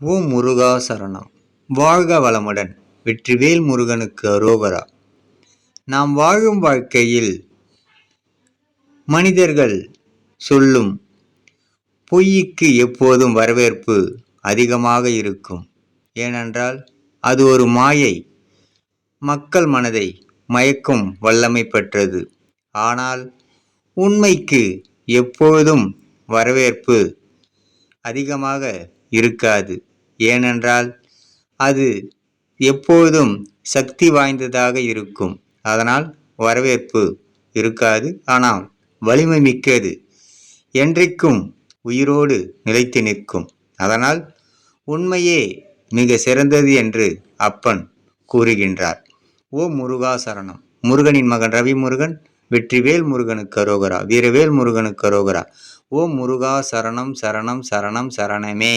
ஓம் முருகா சரணம். வாழ்க வளமுடன். வெற்றிவேல் முருகனுக்கு அரோகரா. நாம் வாழும் வாழ்க்கையில் மனிதர்கள் சொல்லும் பொய்க்கு எப்போதும் வரவேற்பு அதிகமாக இருக்கும். ஏனென்றால் அது ஒரு மாயை, மக்கள் மனதை மயக்கும் வல்லமை பெற்றது. ஆனால் உண்மைக்கு எப்போதும் வரவேற்பு அதிகமாக இருக்காது. ஏனென்றால் அது எப்போதும் சக்தி வாய்ந்ததாக இருக்கும். அதனால் வரவேற்பு இருக்காது. ஆனால் வலிமை மிக்கது, என்றைக்கும் உயிரோடு நிலைத்து நிற்கும். அதனால் உண்மையே மிக சிறந்தது என்று அப்பன் கூறுகின்றார். ஓம் முருகா சரணம். முருகனின் மகன் ரவி முருகன். வெற்றிவேல் முருகனுக்கு அரோகரா. வீரவேல் முருகனுக்கு அரோகரா. ஓம் முருகா சரணம் சரணம் சரணம் சரணமே.